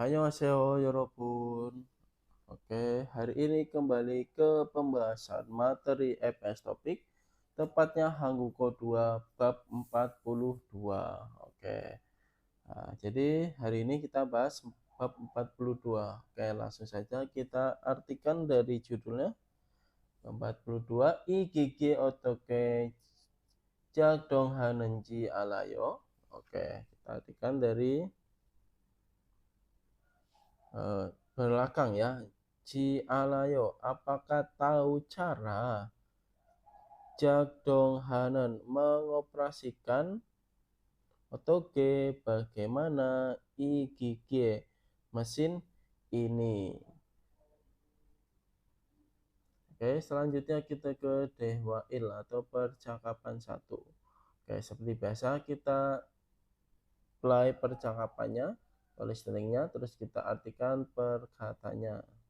Annyeonghaseyo 여러분. Oke, hari ini kembali ke pembahasan materi FS topik, tepatnya Hangguko 2 bab 42. Oke. Nah, jadi hari ini kita bahas bab 42. Oke, langsung saja kita artikan dari judulnya. 42 Igigi Otoke Jagdong Hanenji Alayo. Oke, kita artikan dari belakang ya. Ji Alayo, apakah tahu cara Jagdong Hanen mengoperasikan Otoge, bagaimana Igige mesin ini? Oke, selanjutnya kita ke Dehwail atau percakapan 1. Oke, seperti biasa kita play percakapannya, tulis linknya, terus kita artikan perkataannya.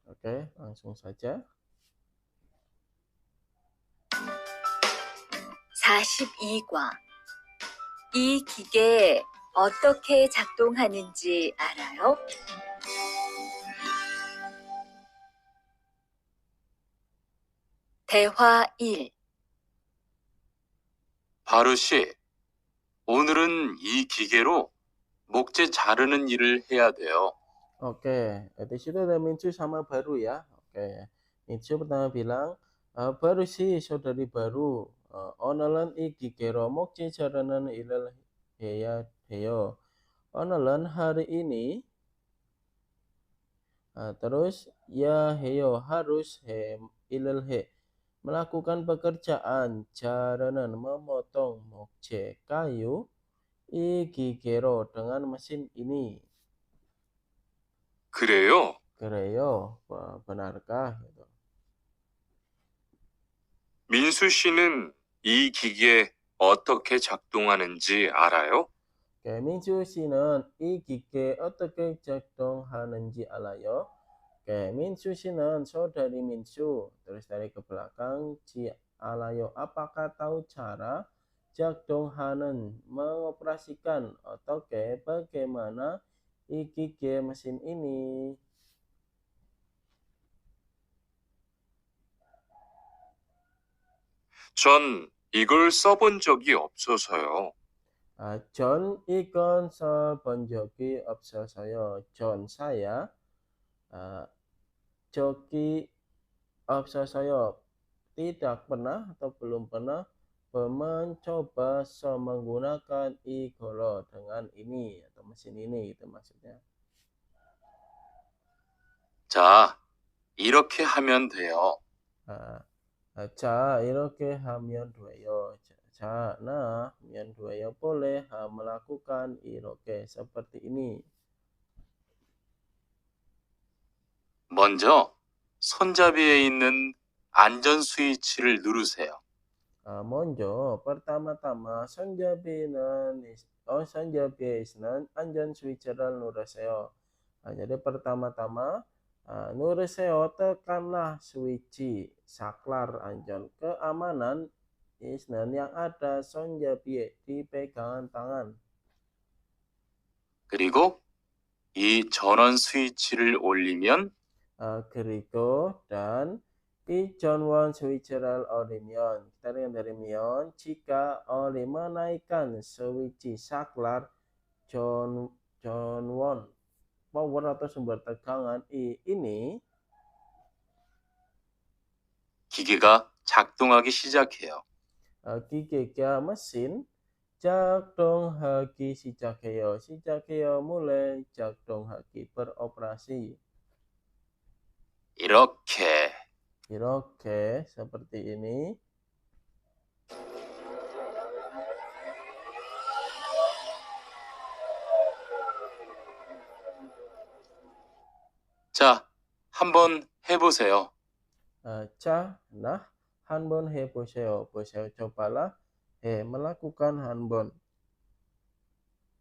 Oke, langsung saja. 42과 이 기계 어떻게 작동하는지 알아요? 대화 1. 바루씨, 오늘은 이 기계로 목재 자르는 일을 해야 돼요. Oke, di situ ada Mincu sama Baru ya. Oke, Mincu pertama bilang, baru sih saudari baru. Onalan igigero mokci jaranan ilal heya heyo. Onalan hari ini. Terus ya heyo harus he ilal he. Melakukan pekerjaan jaranan memotong mokce kayu igigero dengan mesin ini. 그래요? 그래요. benarkah? 민수 씨는 이 기계 어떻게 작동하는지 알아요? Oke, Mincu 씨는 이 기계 어떻게 작동하는지 알아요? Oke, Mincu 씨는 saudari Mincu. Terus dari ke belakang, Ji alayo, apakah tahu cara 작동하는 mengoperasikan otoke bagaimana 이 기계 mesin ini? 전 이걸 써본 적이 없어서요. John ikon 써본 적이 없어서요. John saya joki 없어서요. Tidak pernah atau belum pernah mencoba menggunakan igolo dengan ini atau mesin ini itu maksudnya. 자, 이렇게 하면 돼요. 자, 이렇게 하면 돼요. 자, nah, ha면 돼요. Boleh melakukan iroke seperti ini. 먼저 손잡이에 있는 안전 스위치를 누르세요. 먼저 pertama-tama sonjabi는 sonjabi는 안전 스위치를 누르세요. Jadi pertama-tama nuruseyo tekanlah switch saklar anjon keamanan isnan yang ada sonjabie di pegangan tangan. 그리고 이 전원 스위치를 올리면 그리고 dan 이 전원 스위치를 올리면 kita lihat dari mion jika oleh menaikkan switch saklar 전원 power atau sumber tegangan ini 기계가 작동하기 시작해요. 기계가 mesin 작동하기 시작해요. 시작해요 mulai 작동하기 beroperasi. 이렇게 seperti ini. 자, 한번 해보세요. 자, nah, hanbon 해보세요. 보세요, cobalah. Melakukan hanbon.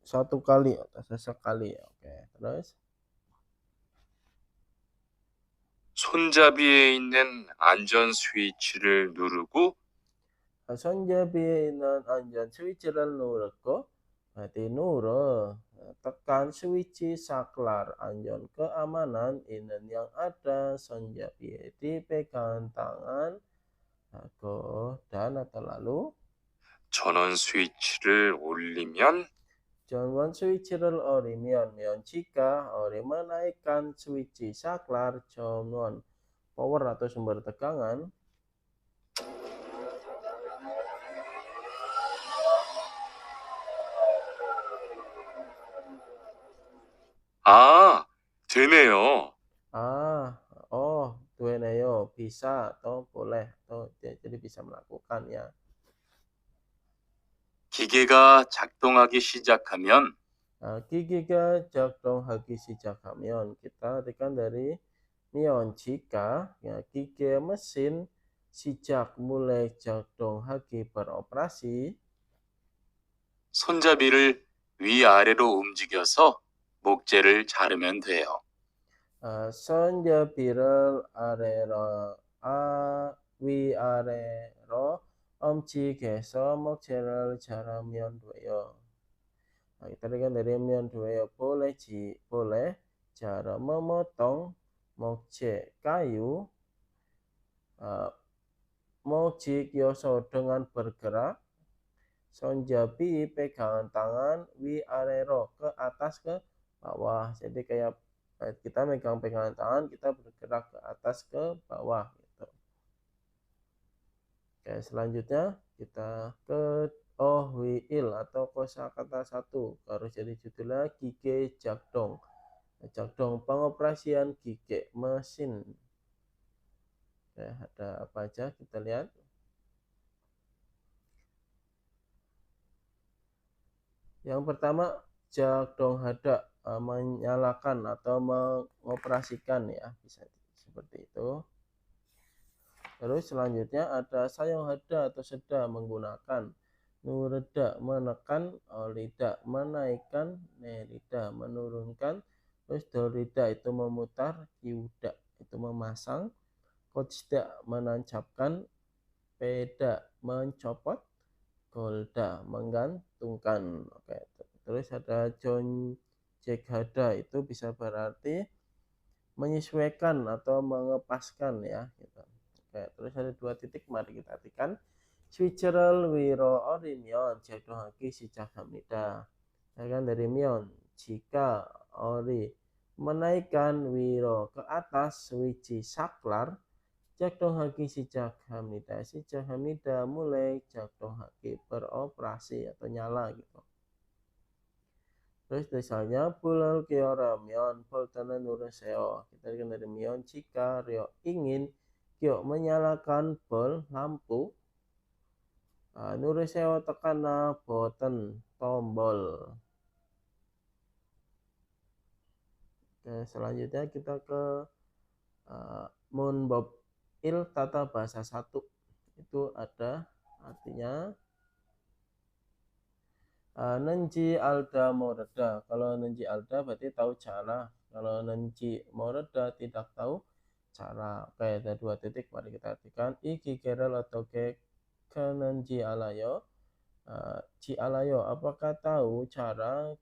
Satu kali atau sesekali. Oke, terus. 손잡이에 있는 안전 스위치를 누르고 손잡이에 있는 안전 스위치를 누르고, berarti nurul, tekan switch saklar anjon keamanan ini yang ada 손잡이에 dipegang tangan aku dan atau lalu 전원 스위치를 올리면 전원 스위치를 올리면 jika menaikkan switch saklar 전원 power atau sumber tegangan 아, 되네요. oh tueneyo bisa atau boleh atau jadi bisa melakukan ya. 기계가 작동하기 시작하면 기기가 작동하기 시작하면 kita tekan dari mion jika ya 기계 mesin sejak mulai 작동하기 beroperasi 손잡이를 위아래로 움직여서 목재를 자르면 돼요. 손잡이를 아래로 위아래로 움직여서 목재를 자르면 돼요. Kita tekan dari mion 돼요. boleh cara memotong 목재 kayu mojik yoso dengan bergerak sonjabi pegangan tangan wiarero ke atas ke bawah. Jadi kayak kita megang pegangan tangan, kita bergerak ke atas ke bawah gitu. Oke, selanjutnya kita ke ohwiil atau kosakata 1 harus jadi judulnya gige jakdong. Jakdong pengoperasian gige mesin. Oke, ada apa aja kita lihat. Yang pertama jakdong hada menyalakan atau mengoperasikan ya, bisa seperti itu. Terus selanjutnya ada sayong hada atau seda menggunakan nureda menekan olida menaikkan nerida menurunkan terus dorida itu memutar kiuda itu memasang kojda menancapkan peda mencopot golda menggantungkan. Oke, terus ada John Jack hada itu bisa berarti menyesuaikan atau mengepaskan ya gitu. Oke, terus ada 2 titik, mari kita artikan. Switcherel wiro orimion jakdohaki sijakhamida. Ya kan dari mion jika ori menaikkan wiro ke atas switch saklar jakdohaki sijakhamida. Sijakhamida mulai jakdohaki beroperasi atau nyala gitu. Terus misalnya pulal kiora mion poltana nuraseo. Kita lihat dari mion jika rio ingin kyo menyalakan bol lampu nuraseo tekana button tombol. Oke, selanjutnya kita ke munbob il tata bahasa 1 itu ada artinya Nenji alda moreda. Kalau nenji alda berarti tahu cara. Kalau nenji moreda tidak tahu cara. Oke, ada 2 titik. Mari kita artikan. Iki kerel atau ke nenji alayo. Ci alayo, apakah tahu cara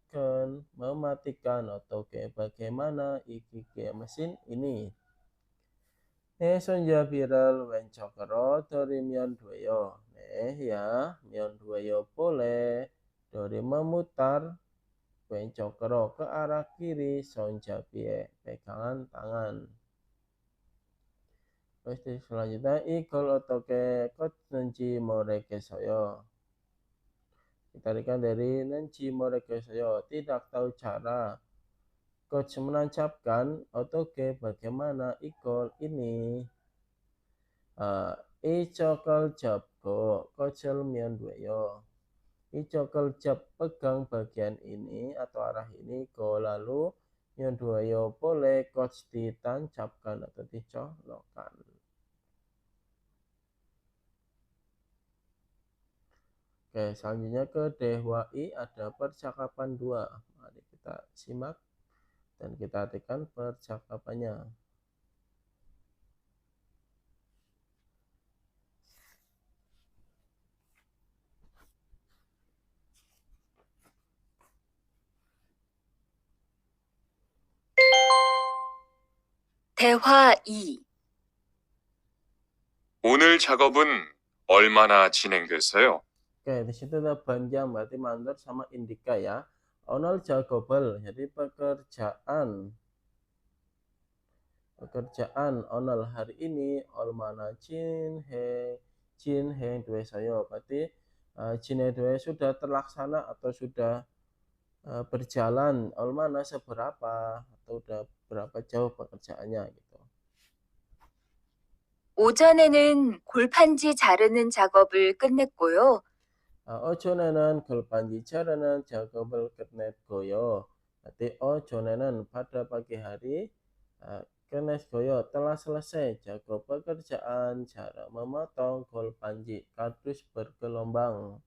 mematikan atau ke bagaimana iki ke mesin ini? Sonja viral wencokero dari mion dueyo. Ya, mion dueyo boleh. Dari memutar wencokero ke arah kiri sonjabie pegangan tangan. Terus selanjutnya ikol otoke kot nenji moreke soyo. Kita lihat dari nenji moreke soyo tidak tahu cara. Coach menancapkan otoke bagaimana ikol ini. Icokol jabgo kocel mion dueyo. Icokol jab pegang bagian ini atau arah ini go lalu nyodoyo boleh coach ditancapkan atau dicolokkan. Oke, selanjutnya ke Dehwai ada percakapan dua. Mari kita simak dan kita artikan percakapannya. 대화 2. 오늘 작업은 얼마나 진행됐어요? Oke, di situ ada banjang berarti mandur sama indika ya. Onol jagobel, jadi pekerjaan onol hari ini olmana cin he dua sayo, berarti cin he dua sudah terlaksana atau sudah berjalan, olmana seberapa atau udah berapa jauh pekerjaannya gitu. 오전에는 골판지 자르는 작업을 끝냈고요. Ojonenan golpanji jaranan jagobel ketnet goyo. Berarti ojonenan pada pagi hari kenes goyo telah selesai jago pekerjaan cara memotong golpanji kardus bergelombang.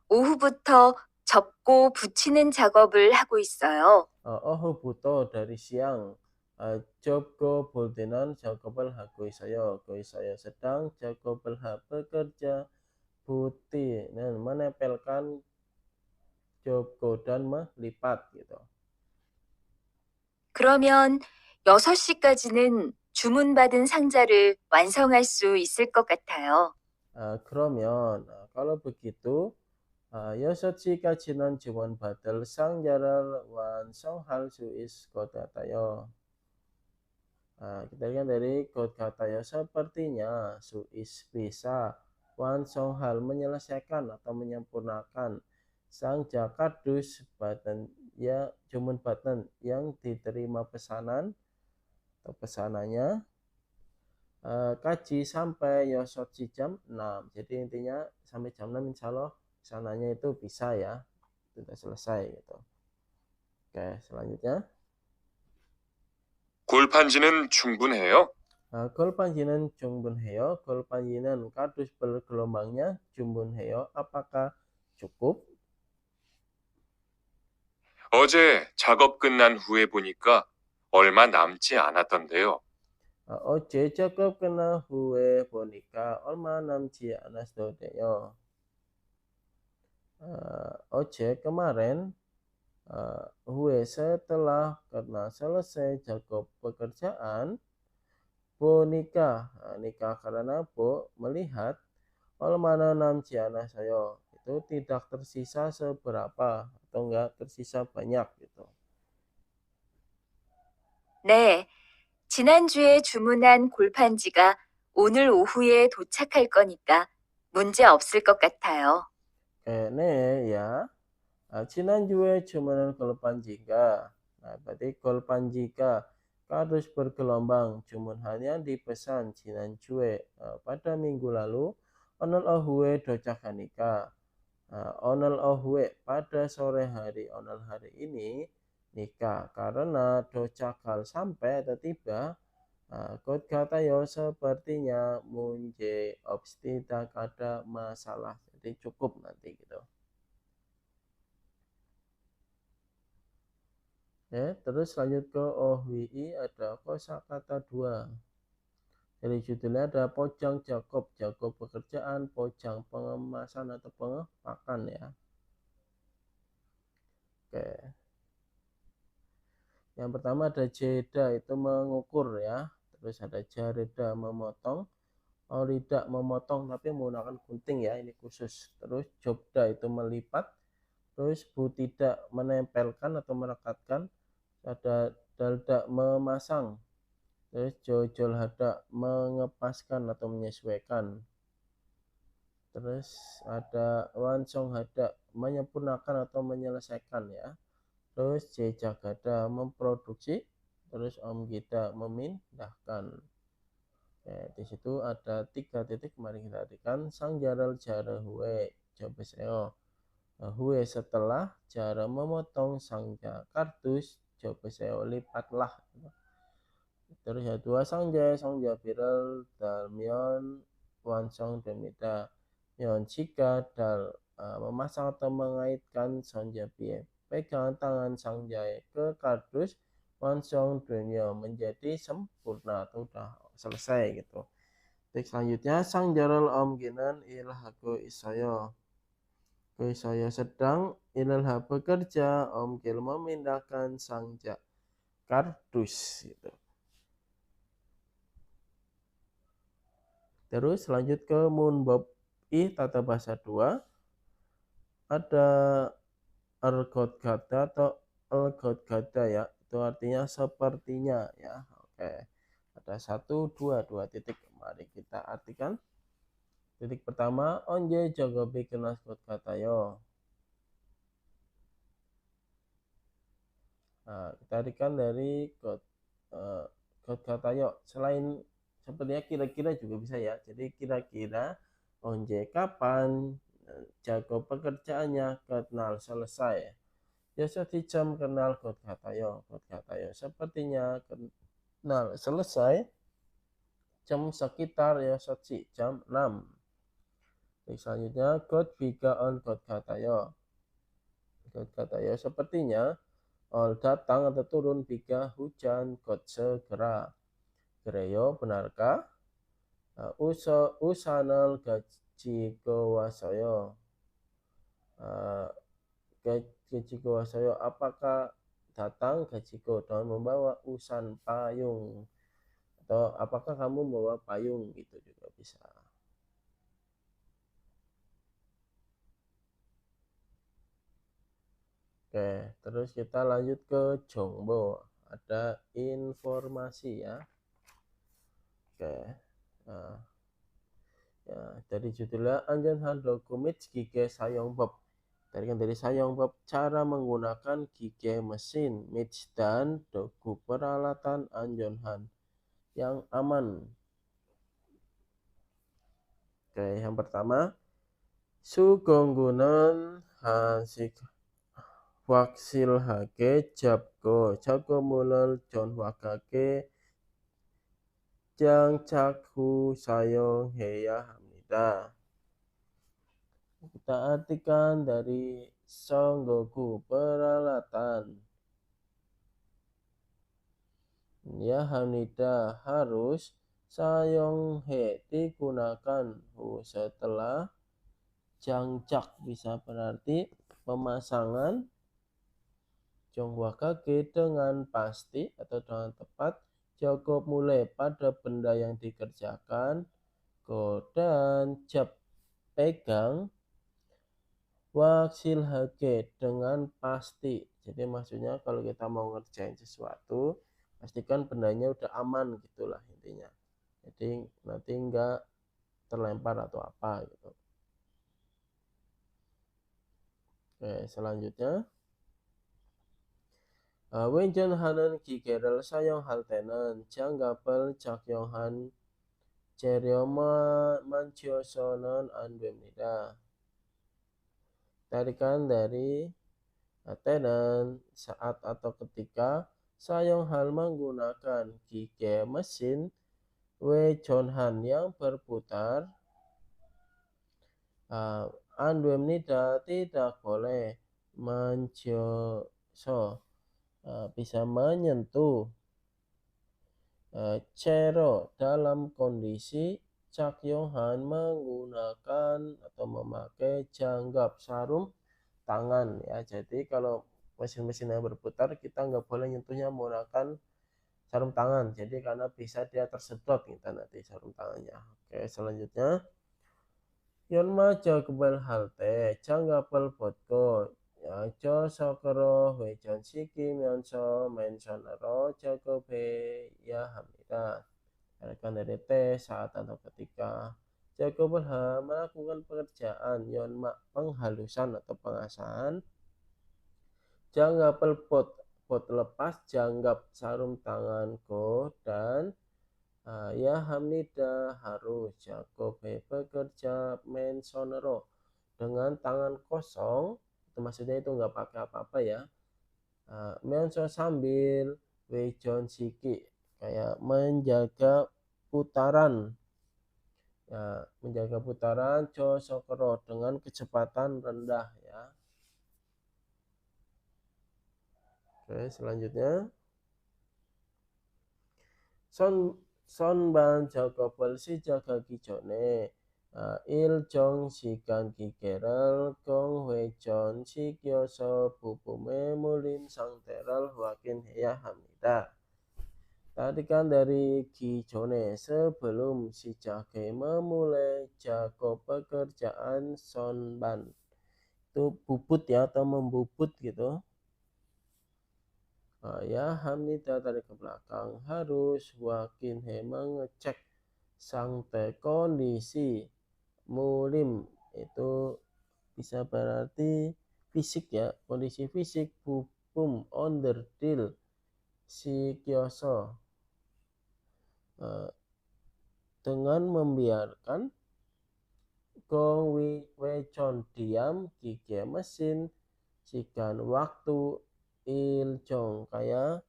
오후부터 접고 붙이는 작업을 하고 있어요. Ohubuto dari siang. Jobgo boldenan jagobel hago isayo. Go isayo sedang jagobel ha bekerja putih dan menempelkan jobgo dan melipat gitu. 그러면 6시까지는 주문받은 상자를 완성할 수 있을 것 같아요. 그러면 kalau begitu 6시까지는 주문받을 상자를 완성할 수 있을 것 같아요. Kita lihat dari kod katanya sepertinya suis bisa 완성할 menyelesaikan atau menyempurnakan 상자 kardus button ya jumun button yang diterima pesanan atau pesanannya kaji sampai yosochi jam 6. Jadi intinya sampai jam 6 insya Allah pesanannya itu bisa ya, sudah selesai gitu. Oke, selanjutnya 골판지는 충분해요? 골판지는 충분해요. 골판지는 kardus bergelombangnya 충분해요. Apakah cukup? 어제 작업 끝난 후에 보니까 얼마 남지 않았던데요. 어제 작업 끝난 후에 보니까 얼마 남지 않았어요. 어제 kemarin huwe setelah karena selesai jago pekerjaan nikah karena melihat olmana namci anak saya itu tidak tersisa seberapa atau enggak tersisa banyak gitu. 네, 지난주에 주문한 골판지가 오늘 오후에 도착할 거니까 문제 없을 것 같아요. 네, ya. 지난주에 주문한 골판지가 berarti 골판지가 kardus bergelombang 주문annya dipesan 지난주에 pada minggu lalu 오늘 오후에 도착하니까 오늘 오후에 pada sore hari 오늘 hari ini nikah karena dojakal sampai atau tiba kot katayo sepertinya munje ops tidak ada masalah jadi cukup nanti gitu. Ya, terus lanjut ke OWI ada kosakata 2. Jadi judulnya ada pojang Jakob pekerjaan, pojang pengemasan atau pengepakan ya. Oke. Yang pertama ada jeda itu mengukur ya. Terus ada jareda memotong. Orida memotong tapi menggunakan gunting ya, ini khusus. Terus jobda itu melipat. Terus butida menempelkan atau merekatkan. Ada dalda memasang. Terus jojol hada mengepaskan atau menyesuaikan. Terus ada wansong hada menyempurnakan atau menyelesaikan ya. Terus jejagada memproduksi. Terus omgida memindahkan. Oke, di situ ada 3 titik. Mari kita artikan sang jaral jarahuwe jobeseo. Hue setelah cara memotong sangja kardus coba saya lipatlah. Terus ya dua sangja viral dalmyon wansong demida yon jika dal memasang atau mengaitkan sangja pie pegangan tangan sangjai ke kardus wansong dunia menjadi sempurna atau udah selesai gitu. Teks selanjutnya sang jaral om ginan ilhaku isayo. Saya sedang ilha bekerja om gil memindahkan sangja kardus gitu. Terus lanjut ke munbob i tata bahasa 2. Ada ergot gada atau elgot gada ya. Itu artinya sepertinya ya. Oke. Ada 1, 2 titik. Mari kita artikan. Titik pertama, onje jago bikin got katayo. Nah, kita artikan dari got katayo. Selain sepertinya kira-kira juga bisa ya. Jadi kira-kira onje kapan jago pekerjaannya kenal selesai. Biasa jam kenal got katayo. Sepertinya kenal selesai jam sekitar ya jam 6. Selanjutnya got biga on got katayo. Got katayo sepertinya datang atau turun biga hujan got segera. Gereyo benarkah? Usanal gaji kewasayo. Gaji kewasayo apakah datang gajiko dengan membawa usan payung atau apakah kamu membawa payung gitu juga bisa. Oke, terus kita lanjut ke jongbo. Ada informasi ya. Oke. Nah, ya, dari judulnya Anjan Handlo Kumit Gige Sayongbab. Dari Sayongbab cara menggunakan gige mesin Mitch dan dogu peralatan Anjonhan yang aman. Oke, yang pertama Sugonggunan Hansik Waksil hake Jabgo mulal John Wakake Jang Cakhu Sayong Heya Hamida. Kita artikan dari Songgoku peralatan. Ya Hamida harus Sayong He digunakan setelah Jangcak bisa berarti pemasangan Jongwakake dengan pasti atau dengan tepat. Cukup mulai pada benda yang dikerjakan. Dan jab pegang waksil hake dengan pasti. Jadi maksudnya kalau kita mau ngerjain sesuatu pastikan bendanya udah aman gitulah intinya. Jadi nanti enggak terlempar atau apa gitu. Oke, selanjutnya Wenjan hanan kikerel sayong haltenan janggapel cakyonghan ceryoma manciosonon anbemnida. Tarikan dari tenan saat atau ketika sayong hal menggunakan gige mesin wejonhan yang berputar. Anbemnida tidak boleh mancioso bisa menyentuh cero dalam kondisi cakyonghan menggunakan atau memakai janggap sarung tangan ya. Jadi kalau mesin-mesin yang berputar kita nggak boleh nyentuhnya menggunakan sarung tangan. Jadi karena bisa dia tersedot kita nanti sarung tangannya. Oke, selanjutnya Yonma jagabal halte janggapal potko ya jo sokoro wejon siki myonso mensionero jagobe ya hamida. Akan dari T saat atau ketika Jagobal melakukan pekerjaan Yonma penghalusan atau pengasahan janggapal pot lepas janggap sarung tangan ko dan ya hamida harus Jagobe bekerja mensonero dengan tangan kosong itu maksudnya itu nggak pakai apa-apa ya. Menso sambil wejon siki, kayak menjaga putaran. Ya, menjaga putaran sokoro dengan kecepatan rendah ya. Oke, selanjutnya son ban jaga polisi jaga kijone. Il jong si kan kikerel gong wejon si kyoso bubume mulim sang teral wakin heya hamida. Tadi kan dari kijone sebelum si jage memulai jago pekerjaan sonban. Itu bubut ya atau membubut gitu. Ya hamida dari ke belakang harus wakin he mengecek sang kondisi mulim, itu bisa berarti fisik ya, kondisi fisik bubum onderdil si kioso dengan membiarkan gong wecon diam gigi mesin sikan waktu iljong kayak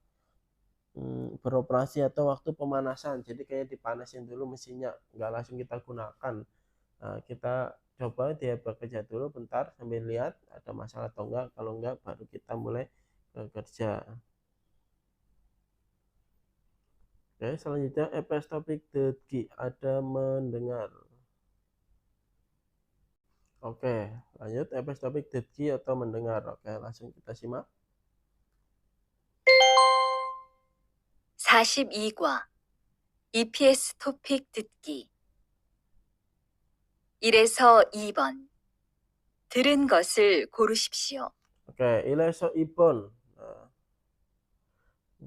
beroperasi atau waktu pemanasan. Jadi kayak dipanasin dulu mesinnya, nggak langsung kita gunakan. Kita coba dia bekerja dulu bentar sambil lihat ada masalah atau enggak. Kalau enggak baru kita mulai bekerja. Oke, selanjutnya EPS topik dedgi ada mendengar. Oke, lanjut EPS topik dedgi atau mendengar. Oke, langsung kita simak. 42과 EPS 토픽 듣기 1에서 2번 들은 것을 고르십시오. Oke, ileso ibon.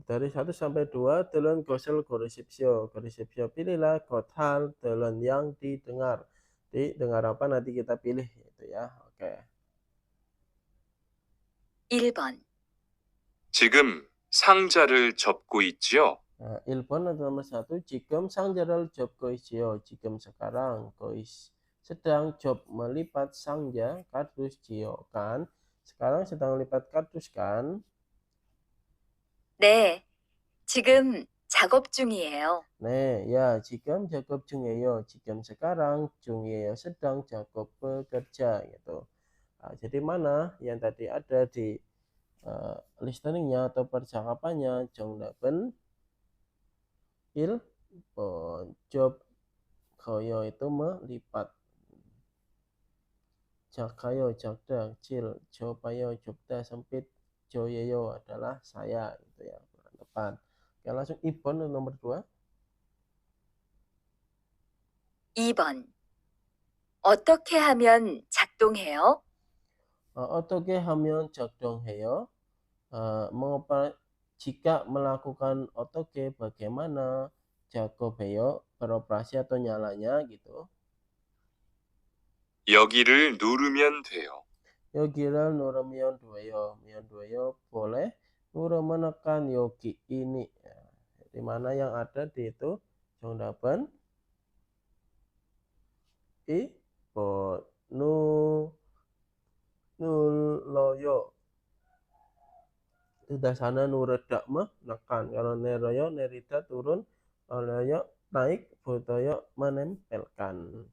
Dari 1 sampai 2, telun gosel gorisipsio. Gorisipsio pilihlah kothal telun yang didengar. Didengar apa nanti kita pilih itu ya. Oke. 1번 지금 상자를 접고 있지요? 1번 atau nomor 1, jikem sangjaral job koisio. Jikem sekarang kois sedang job melipat sangja kardus jio kan. Sekarang sedang lipat kardus kan. 네, 지금 작업 중이에요. 네, ya, 지금 작업 중이에요. 지금 sekarang 중이에요. sedang 작업 bekerja gitu. Jadi mana yang tadi ada di listeningnya atau percakapannya 정답은 1 job koyo itu melipat. Jakayo jakda kecil, jopayo jobda sempit, joyeyo adalah saya gitu ya, bulan depan. Oke, langsung ibon nomor 2. 2번 어떻게 하면 작동해요? 어떻게 하면 작동해요? mengapa jika melakukan 어떻게 bagaimana 작업해요 beroperasi atau nyalanya gitu. 여기를 누르면 돼요. 여기를 누르면 돼요 boleh menekan yogi ini ya. Di mana yang ada di itu 정답은 I nu nulloyo. Sudah sana nuredak menekan. Kalau neroyo nerida turun, loyo naik, botoyo menempelkan.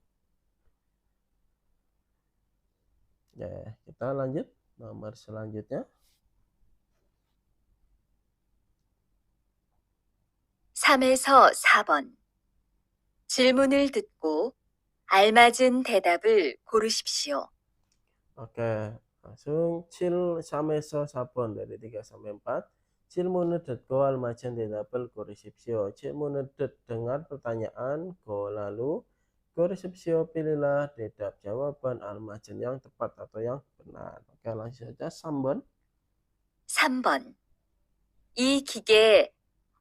Ya, kita lanjut nomor selanjutnya. 3에서 4번 질문을 듣고 알맞은 대답을 고르십시오. Oke, langsung 3에서 4번 dari 3 sampai 4. 질문을 듣고 알맞은 대답을 고르십시오. 질문을 dengar pertanyaan, go lalu gorisipsio pilihlah 대답 jawaban almajen yang tepat atau yang benar. Oke, langsung saja 3번. 3번 이 기계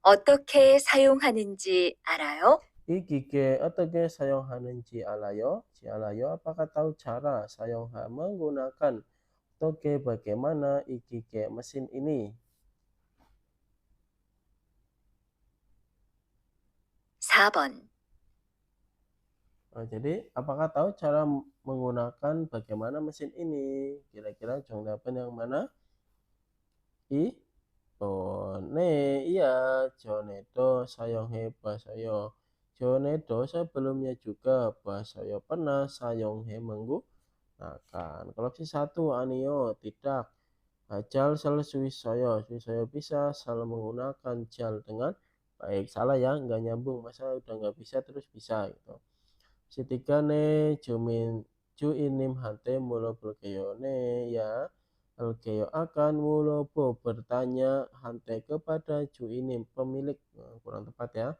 어떻게 사용하는지 알아요? 이 기계 어떻게 사용하는지 알아요? apakah tahu cara menggunakan 어떻게 bagaimana 이 기계 mesin ini? 4번 Jadi apakah tahu cara menggunakan bagaimana mesin ini? Kira-kira Jongdapen yang mana? Iya, Jonedo sayonghe basoyo. Jonedo sebelumnya juga basoyo pernah sayonghe menggunakan. Kalau opsi 1 Anio tidak. Jal sel Suisoyo bisa selalu menggunakan jal dengan baik. Salah ya, nggak nyambung. Masa udah nggak bisa terus bisa gitu. Opsi 3 ne ju inim hante mulo bulkeyo ne ya. Alkeyo akan mulobo bertanya hante kepada ju inim pemilik. Kurang tepat ya.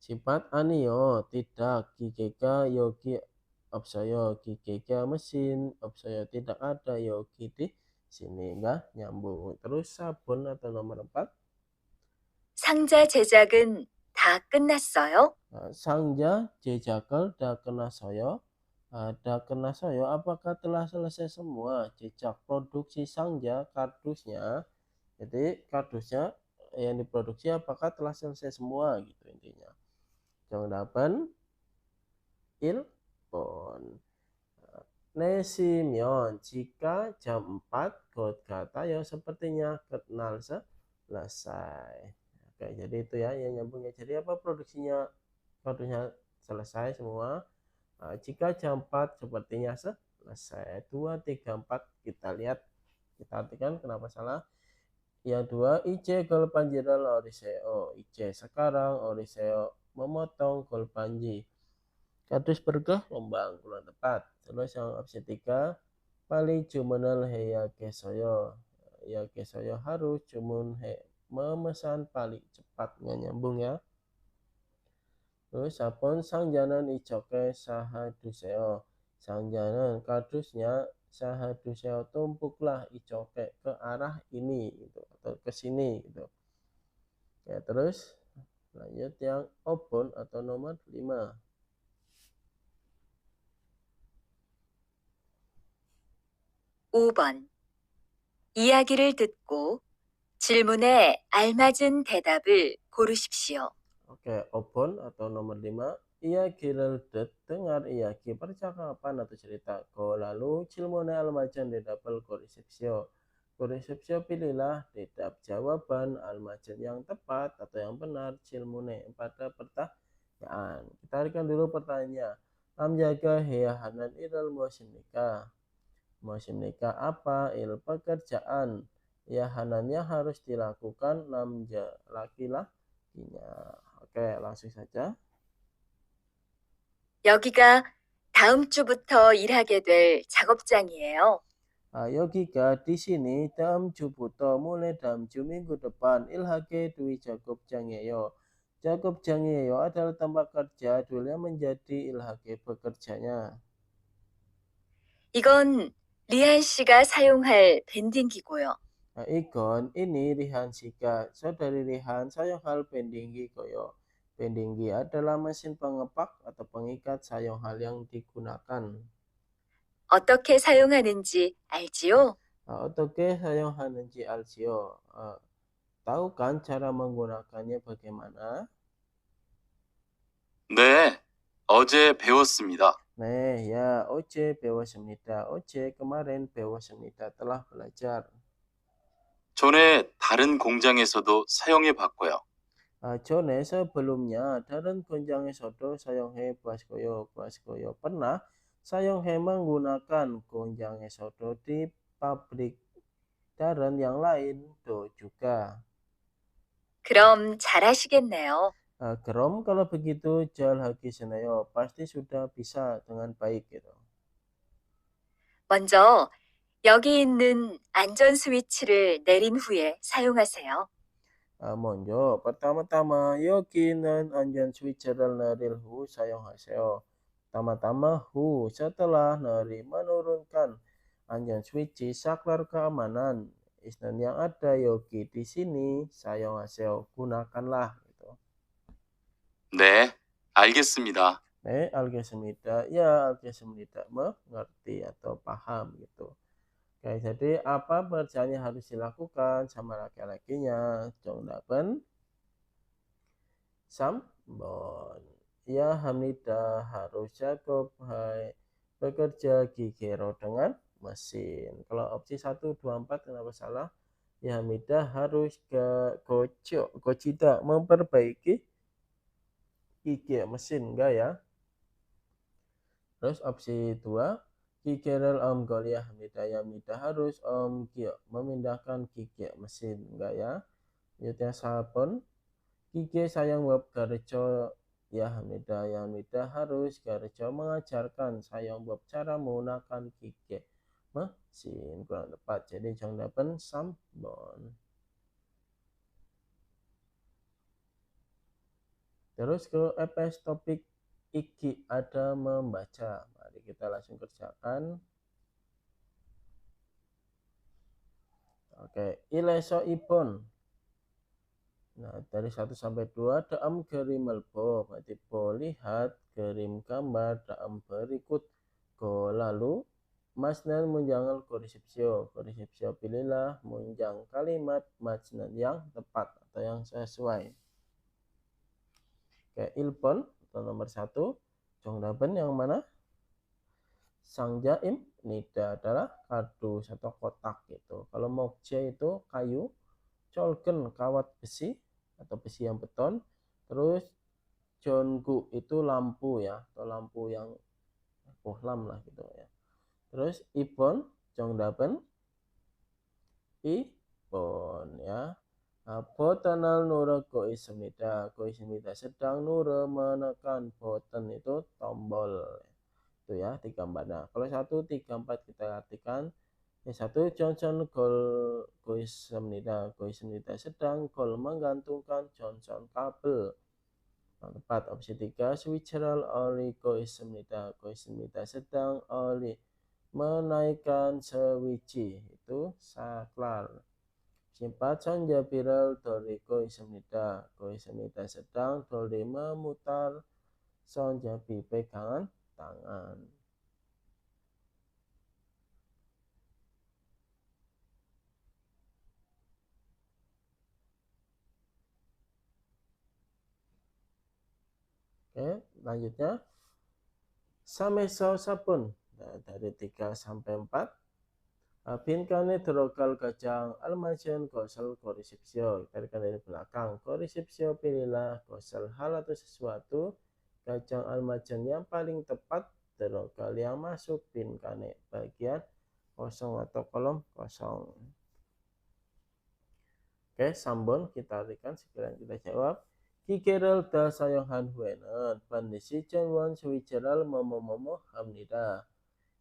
Sifat anio tidak gigeka yogi opsayo gigeka mesin opsayo tidak ada yogi di sini enggak nyambung. Terus sabun atau nomor 4. 상자 제작은 다 끝났어요? Sangja jejakal dah kena soyo. Dah kena soyo apakah telah selesai semua jejak produksi sangja kardusnya. Jadi kardusnya yang diproduksi apakah telah selesai semua gitu intinya. Jongdapen ilpon. Nesimion jika jam 4 got kata ya sepertinya kenal selesai. Oke, jadi itu ya yang nyambungnya. Jadi apa produksinya selesai semua. Jika jam 4 sepertinya selesai. 2, 3, 4 kita lihat. Kita artikan kenapa salah. Yang 2, Ice gol panjiral oriseo. Ice sekarang oriseo memotong gol panji. Kardus berkah lombang kurang tepat. Terus yang opsi 3, paling jumenel heya kesoyo. Ya kesoyo harus cumun memesan paling cepat. Nggak nyambung ya. Terus sapon sangjanan icoke sahaduseo. Sangjanan kardusnya sahaduseo tumpuklah icoke ke arah ini gitu atau ke sini gitu. Ya, terus lanjut yang opon atau nomor 5. (5번) 이야기를 듣고 질문에 알맞은 대답을 고르십시오. Oke, opon atau nomor 5. Ia giredet dengar iaki percakapan atau cerita. Lalu cilmone almajan dedapel koresepsio. Koresepsio pilihlah dedap jawaban almajan yang tepat atau yang benar cilmone pada pertanyaan. Kita berikan dulu pertanyaan. Amjaga heyahanan ilal musim nikah. Musim nikah apa il pekerjaan yahanannya harus dilakukan namja laki-lakinya. Oke, langsung saja. 여기가 다음 주부터 일하게 될 작업장이에요. Yogika di sini dalam jubuto mulai dalam minggu depan ilhake dwi Jakob Jangyeyo. Jakob Jangyeyo adalah tempat kerja dulu yang menjadi ilhake bekerjanya. 이건 리안 씨가 사용할 밴딩 기고요. Ikon ini Rihan Sika, saudari Rihan sayong hal pendinggi koyo. Pendinggi adalah mesin pengepak atau pengikat sayong hal yang digunakan. 어떻게 사용하는지 알지요? Otoke sayong hanenji alsio. Tahu kan cara menggunakannya bagaimana? 네, 어제 배웠습니다. Nih ya, Oce 배웠습니다. Oce kemarin 배웠습니다. Telah belajar. 전에 다른 공장에서도 사용해 봤고요. 전에 sebelumnya dalam gonjangesodo sayonghe baskoyo pernah sayonghe menggunakan gonjangesodo di pabrik daran yang lain do juga. 그럼 잘하시겠네요. Krom kalau begitu jal haki senayo pasti sudah bisa dengan baik gitu. 먼저 여기 있는 안전 스위치를 내린 후에 사용하세요. 먼저 pertama-tama 여기는 안전 스위치를 내릴 후 사용하세요. Pertama-tama hu setelah nari menurunkan 안전 스위치 saklar keamanan. Isnan yang ada yogi di sini 사용하세요. Gunakanlah gitu. 네, 알겠습니다. 네, 알겠습니다. Ya, al겠습니다. Mengerti atau paham gitu. Oke, jadi apa pekerjaan yang harus dilakukan sama laki-lakinya? Jongdapen Sambon. Ya Hamidah harus cukup bekerja gigero dengan mesin. Kalau opsi 1, 2, 4 kenapa salah? Ya Hamidah harus Gojida memperbaiki gigi mesin, enggak ya? Terus opsi 2, Kikerel Om Golia Hamidah ya Hamidah harus Om Gio memindahkan gigi mesin, enggak ya? Yutya Sapon Kike sayang web Garjo ya Hamidah harus Garjo mengajarkan sayang web cara menggunakan gigi mesin, kurang tepat. Jadi jong dapen Sambon. Terus ke EPS topik iki ada membaca. Mari kita langsung kerjakan. Oke, ileso ipon. Nah, dari 1 sampai 2 daam gerim melbo. Berarti po lihat gerim gambar daam berikut. Go lalu Masnan munjangal koresepsio. Koresepsio pilihlah munjang kalimat Masnan yang tepat atau yang sesuai. Oke, ilpon atau nomor 1. Jongdaben yang mana? Sang jaim nida adalah kardus atau kotak gitu. Kalau mokje itu kayu, colgen kawat besi atau besi yang beton. Terus jongu itu lampu ya, atau lampu yang pohlam lah gitu ya. Terus ipon jongdaben ipon ya. Botanal nura goisemida sedang nura menekan boten itu tombol itu ya 3 4. Nah, kalau 1 3 4 kita artikan satu Johnson goisemida sedang gol menggantungkan Johnson kabel. Tepat opsi 3 switcheral oli goisemida sedang oli menaikkan sewiji itu saklar. Simpat sonja viral doli goisemida sedang doli memutar sonja pegangan tangan. Oke, lanjutnya sameso sabun. Nah, dari 3 sampai 4. Binkane drokal kacang almajen kosel koresepsio. Tarikan dari belakang. Koresepsio pilihlah kosel hal atau sesuatu. Kacang almajen yang paling tepat. Drokal yang masuk binkane bagian kosong atau kolom kosong. Oke, sambon kita artikan sekalian kita jawab. Kikerel da sayong han huenan pandisi cenwan suwiceral momo hamnida.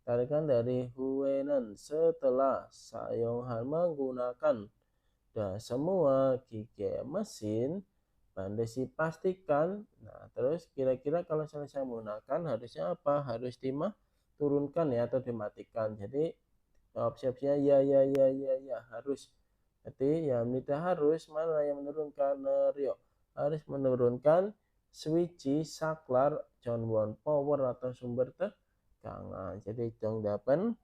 Tarikan dari huenan setelah sayong han menggunakan da semua gigi mesin pandisi pastikan. Nah, terus kira-kira kalau selesai menggunakan harusnya apa? Harus turunkan ya atau dimatikan. Jadi opsi-opsinya ya harus. Jadi ya kita harus mana yang menurunkan Rio harus menurunkan switch saklar John Won power atau sumber tegangan. Jadi dong dapat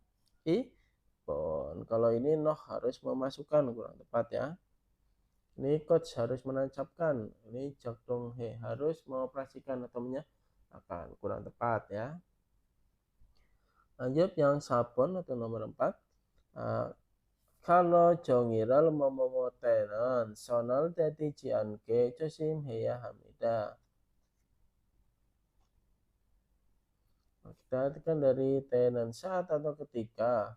pon. Kalau ini noh harus memasukkan kurang tepat ya. Ini coach harus menancapkan. Ini jak dong he harus mengoperasikan atau menyalakan kurang tepat ya. Lanjut yang sabon atau nomor 4. Kalau jongiral momotenan sonal dadi jianke josim heya hamida. Kita artikan dari tenan saat atau ketika.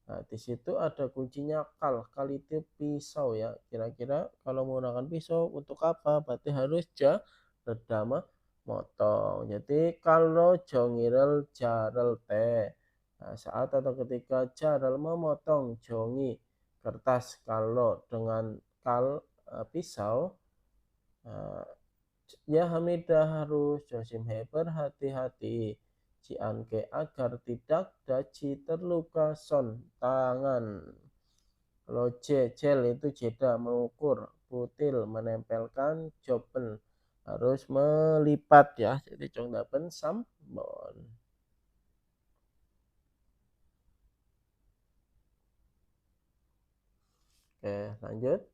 Nah, di situ ada kuncinya kal itu pisau ya. Kira-kira kalau menggunakan pisau untuk apa? Berarti harus redama motong. Jadi kalau jongiral jaral teh. Nah, saat atau ketika jaral memotong jongi kertas kalau dengan pisau ya Hamidah harus Josimhe berhati-hati Cianke agar tidak daci terluka son tangan. Kalau jel itu jeda mengukur, putil menempelkan, joben harus melipat ya. Jadi cong dapen sambon. Oke, lanjut.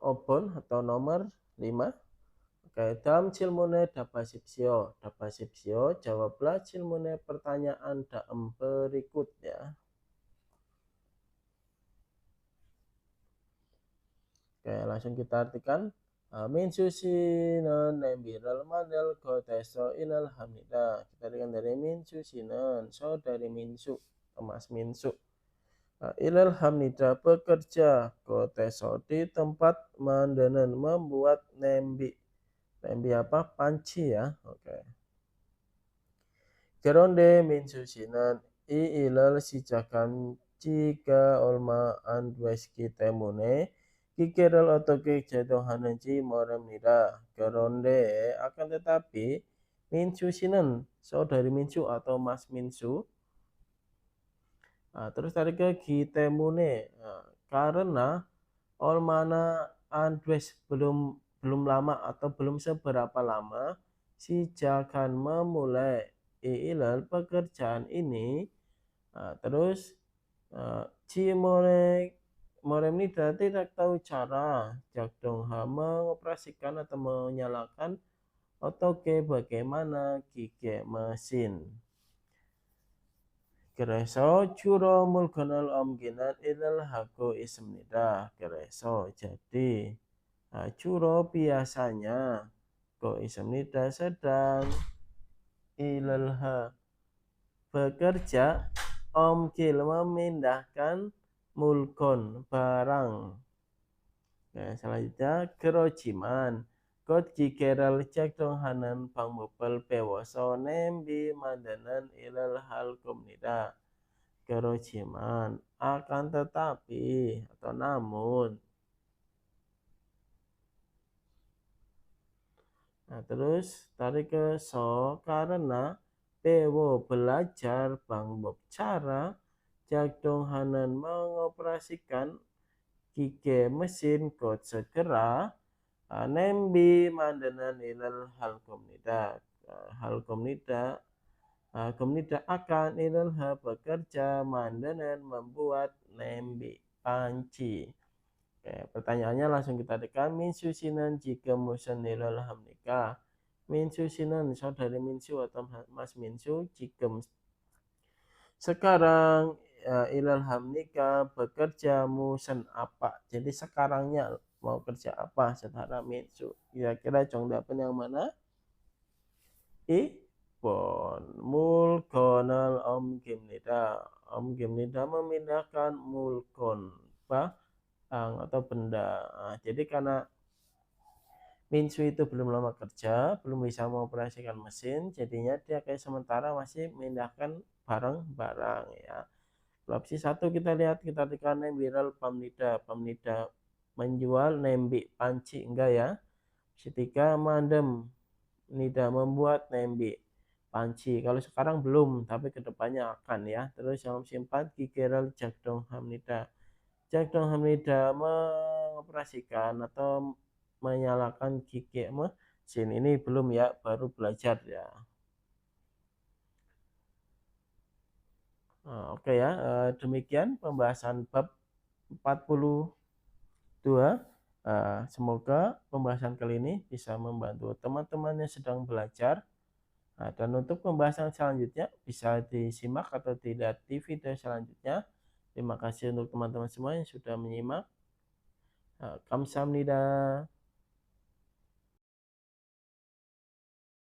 Obon atau nomor 5. Oke, dalam 질문에 답하십시오. 답하십시오. jawablah 질문에 pertanyaan dalam berikut ya. Oke, langsung kita artikan. 민수 씨는 냄비를 만들 곳에서 일을 합니다. Kita artikan dari 민수 씨는 saudari Minsu, Mas Minsu. 일을 합니다. bekerja 곳에서 di tempat mandanan membuat 냄비. 냄비 apa? Panci ya. Oke. 그런데 민수 씨는 이 일을 시작한 지가 얼마 안 됐기 때문에 기계를 어떻게 제동하는지 모릅니다. 그런데 akan tetapi 민수 씨는 saudari Minsu atau Mas Minsu. Terus tadi ke 때문에 karena 얼마나 안 됐 belum lama atau belum seberapa lama sijakan memulai ilal pekerjaan ini. Terus Ci Moremnida tidak tahu cara Jakdongha mengoperasikan atau menyalakan otoke bagaimana gigi mesin. 그래서 주로 물건을 옮기는 일을 하고 있습니다. 그래서 jadi 주로 biasanya kok 있습니다. sedang ilal bekerja omkil memindahkan mulkon barang. Selanjutnya 그렇지만 곧 기계를 작동하는 방법을 배워서 냄비 만드는 일을 할 겁니다. 그렇지만 akan tetapi atau namun. Terus tarik ke so karena 배워 belajar 방법 cara 작동하는 mengoperasikan 기계 mesin 곧 segera 냄비 만드는 일을 할 겁니다. 겁니다 akan 일을 bekerja 만드는 membuat 냄비 panci. Oke, pertanyaannya langsung kita tekan. Minsu 씨는 지금 무슨 일을 합니까? 민수 씨는 saudari Minsu atau Mas Minsu 지금 sekarang ilal hamnika bekerja musen apa. Jadi sekarangnya mau kerja apa saudara Minsu. Kira-kira 정답은 yang mana? Ibon mulkonal omgimnida. Omgimnida memindahkan mulkon barang atau benda. Jadi karena Minsu itu belum lama kerja, belum bisa mengoperasikan mesin, jadinya dia kayak sementara masih memindahkan barang-barang ya. Opsi 1 kita lihat, kita tekan nembiral pamnida. Pamnida menjual nembi panci, enggak ya. Opsi 3 mandem nida membuat nembi panci. Kalau sekarang belum, tapi kedepannya akan ya. Terus yang opsi 4 gigeral jakdong hamnida. Jakdong hamnida mengoperasikan atau menyalakan gigi mesin. Ini belum ya, baru belajar ya. Oke ya, demikian pembahasan bab 42. Semoga pembahasan kali ini bisa membantu teman-teman yang sedang belajar. Dan untuk pembahasan selanjutnya bisa disimak atau tidak di video selanjutnya. Terima kasih untuk teman-teman semua yang sudah menyimak. Kamsahamnida.